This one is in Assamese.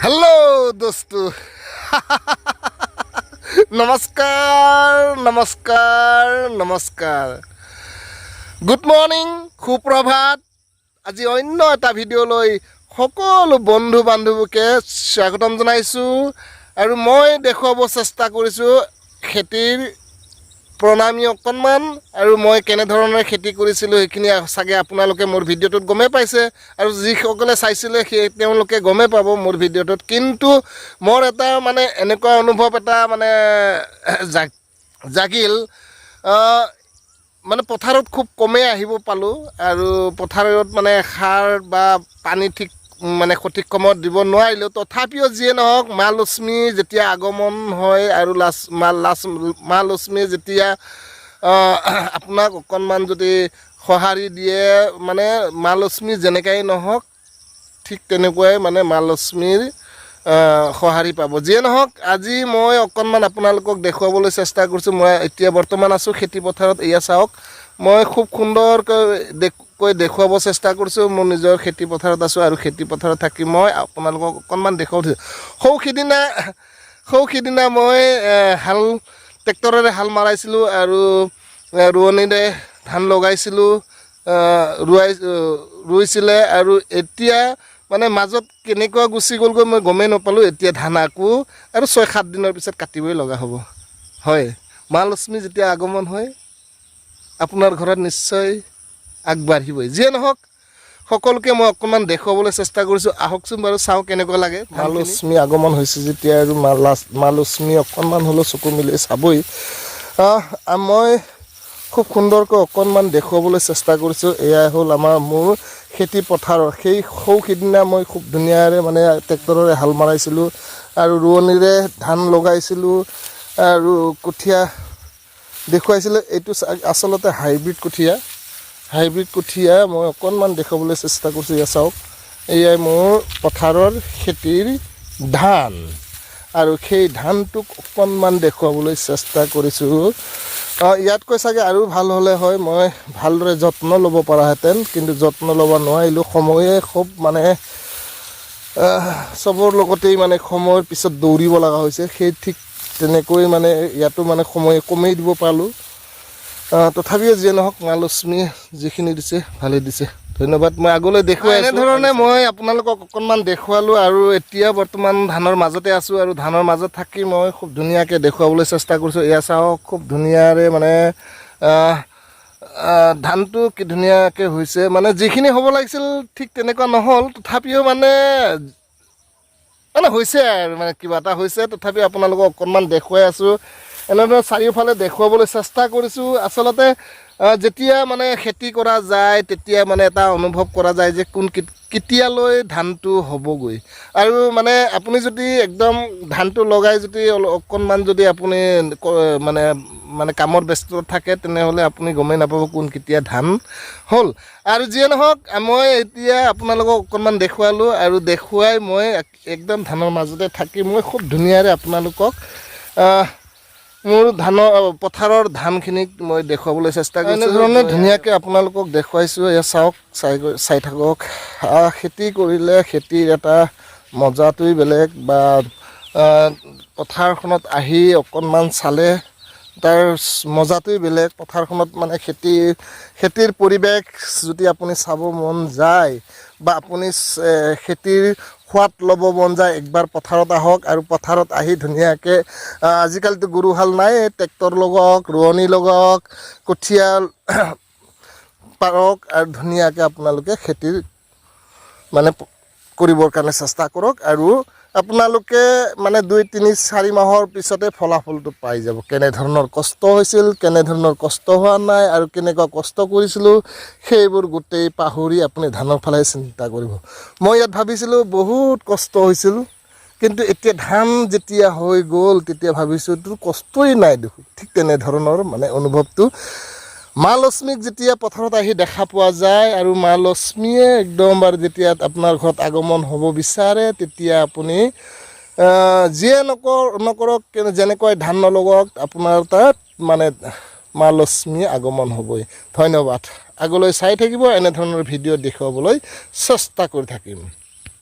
हेलो दोस्तों नमस्कार नमस्कार नमस्कार गुड मर्निंग सुप्रभात আজি অন্য এটা ভিডিঅ'লৈ সকলো বন্ধু বান্ধৱীকে স্বাগতম জনাইছো আৰু মই দেখুৱাব চেষ্টা কৰিছো খেতিৰ প্ৰণামী অকণমান আৰু মই কেনে ধৰণে খেতি কৰিছিলো এইখিনি সাগে আপোনালোকে মোৰ ভিডিঅ'টোত গমে পাইছে আৰু যিসকলে চাইছিলে তেওঁলোকে গমে পাব মোৰ ভিডিঅ'টোত কিন্তু মোৰ এটা মানে এনেকুৱা অনুভৱ এটা মানে জাগিল মানে পথাৰত খুব কমে আহিব পালো আৰু পথাৰত মানে সাৰ বা পানী ঠিক মানে সঠিক সময়ত দিব নোৱাৰিলো তথাপিও যিয়ে নহওক মা লক্ষ্মী যেতিয়া আগমন হয় আৰু মা লক্ষ্মী যেতিয়া আপোনাক অকণমান যদি সঁহাৰি দিয়ে মানে মা লক্ষ্মী যেনেকাই নহওক ঠিক তেনেকুৱাই মানে মা লক্ষ্মীৰ সঁহাৰি পাব যিয়ে নহওক আজি মই অকণমান আপোনালোকক দেখুৱাবলৈ চেষ্টা কৰিছোঁ মই এতিয়া বৰ্তমান আছোঁ খেতি পথাৰত এয়া চাওক মই খুব সুন্দৰকৈ দেখুৱাব চেষ্টা কৰিছোঁ মোৰ নিজৰ খেতি পথাৰত আছোঁ আৰু খেতি পথাৰত থাকি মই আপোনালোকক অকণমান দেখুৱাই সৌখিদিনা মই ট্ৰেক্টৰেৰে হাল মাৰাইছিলোঁ আৰু ৰোৱনীৰে ধান লগাইছিলোঁ ৰুইছিলে আৰু এতিয়া মানে মাজত কেনেকুৱা গুচি গ'লগৈ মই গমেই নাপালোঁ এতিয়া ধান আকো আৰু 6-7 দিনৰ পিছত কাটিবই লগা হ'ব হয় মা লক্ষ্মী যেতিয়া আগমন হয় আপোনাৰ ঘৰত নিশ্চয় আগবাঢ়িবই যিয়ে নহওক সকলোকে মই অকণমান দেখুৱাবলৈ চেষ্টা কৰিছোঁ আহকচোন বাৰু চাওঁ কেনেকুৱা লাগে মা লক্ষ্মী আগমন হৈছে যেতিয়া আৰু মা লক্ষ্মী অকণমান হ'লেও চকু মিলি চাবই মই খুব সুন্দৰকৈ অকণমান দেখুৱাবলৈ চেষ্টা কৰিছোঁ এয়া হ'ল মোৰ খেতি পথাৰৰ সিদিনা মই খুব ধুনীয়াৰে মানে ট্ৰেক্টৰেৰে হাল মাৰাইছিলোঁ আৰু ৰোৱনীৰে ধান লগাইছিলোঁ আৰু কঠীয়া দেখুৱাইছিলোঁ এইটো আচলতে হাইব্ৰিড কঠীয়া মই অকণমান দেখুৱাবলৈ চেষ্টা কৰিছোঁ এয়া চাওক এয়াই মোৰ পথাৰৰ খেতিৰ ধান আৰু সেই ধানটোক অকণমান দেখুৱাবলৈ চেষ্টা কৰিছোঁ ইয়াতকৈ চাগে আৰু ভাল হ'লে হয় মই ভালদৰে যত্ন ল'ব পৰাহেঁতেন কিন্তু যত্ন ল'ব নোৱাৰিলোঁ সময়ে খুব মানে চবৰ লগতেই মানে সময়ৰ পিছত দৌৰিব লগা হৈছে সেই ঠিক তেনেকৈ মানে ইয়াতো মানে সময় কমেই দিব পালোঁ তথাপিও যিয়ে নহওক মা লক্ষ্মী যিখিনি দিছে ভালেই দিছে ধন্যবাদ মই আগলৈ দেখুৱাই এনেধৰণে মই আপোনালোকক অকণমান দেখুৱালোঁ আৰু এতিয়া বৰ্তমান ধানৰ মাজতে আছোঁ আৰু ধানৰ মাজত থাকি মই খুব ধুনীয়াকৈ দেখুৱাবলৈ চেষ্টা কৰিছোঁ এয়া চাওক খুব ধুনীয়াৰে মানে ধানটো কি ধুনীয়াকৈ হৈছে মানে যিখিনি হ'ব লাগিছিল ঠিক তেনেকুৱা নহ'ল তথাপিও মানে হৈছে আৰু মানে কিবা এটা হৈছে তথাপি আপোনালোকক অকণমান দেখুৱাই আছোঁ এনেদৰে চাৰিওফালে দেখুৱাবলৈ চেষ্টা কৰিছোঁ আচলতে যেতিয়া মানে খেতি কৰা যায় তেতিয়া মানে এটা অনুভৱ কৰা যায় যে কেতিয়ালৈ ধানটো হ'বগৈ আৰু মানে আপুনি যদি একদম ধানটো লগাই যদি অকণমান যদি আপুনি মানে কামত ব্যস্ত থাকে তেনেহ'লে আপুনি গমেই নাপাব কেতিয়া ধান হ'ল আৰু যিয়ে নহওক মই এতিয়া আপোনালোকক অকণমান দেখুৱালোঁ আৰু দেখুৱাই মই একদম ধানৰ মাজতে থাকি মই খুব ধুনীয়াৰে আপোনালোকক মোৰ পথাৰৰ ধানখিনিক মই দেখুৱাবলৈ চেষ্টা কৰিছোঁ এনেধৰণে ধুনীয়াকৈ আপোনালোকক দেখুৱাইছোঁ এয়া চাওক চাই থাকক খেতি কৰিলে খেতিৰ এটা মজাটোৱেই বেলেগ বা পথাৰখনত আহি অকণমান চালে তাৰ মজাটোৱেই বেলেগ পথাৰখনত মানে খেতিৰ পৰিৱেশ যদি আপুনি চাব মন যায় বা আপুনি খেতিৰ সোৱাদ ল'ব মন যায় একবাৰ পথাৰত আহক আৰু পথাৰত আহি ধুনীয়াকৈ আজিকালিতো গৰু হাল নাই ট্ৰেক্টৰ লগাওক ৰোৱনী লগাওক কঠীয়া পাৰক আৰু ধুনীয়াকৈ আপোনালোকে খেতিৰ মানে কৰিবৰ কাৰণে চেষ্টা কৰক আৰু আপোনালোকে মানে 2-3-4 মাহৰ পিছতে ফলাফলটো পাই যাব কেনেধৰণৰ কষ্ট হৈছিল কেনেধৰণৰ কষ্ট হোৱা নাই আৰু কেনেকুৱা কষ্ট কৰিছিলোঁ সেইবোৰ গোটেই পাহৰি আপুনি ধানৰ ফালে চিন্তা কৰিব মই ইয়াত ভাবিছিলোঁ বহুত কষ্ট হৈছিল কিন্তু এতিয়া ধান যেতিয়া হৈ গ'ল তেতিয়া ভাবিছোঁ তোৰ কষ্টই নাই দেখোন ঠিক তেনেধৰণৰ মানে অনুভৱটো মা লক্ষ্মীক যেতিয়া পথাৰত আহি দেখা পোৱা যায় আৰু মা লক্ষ্মীয়ে একদম বাৰু যেতিয়া আপোনাৰ ঘৰত আগমন হ'ব বিচাৰে তেতিয়া আপুনি যিয়ে নকৰক যেনেকৈ ধান নলগাওক আপোনাৰ তাত মানে মা লক্ষ্মী আগমন হ'বই ধন্যবাদ আগলৈ চাই থাকিব এনেধৰণৰ ভিডিঅ' দেখুৱাবলৈ চেষ্টা কৰি থাকিম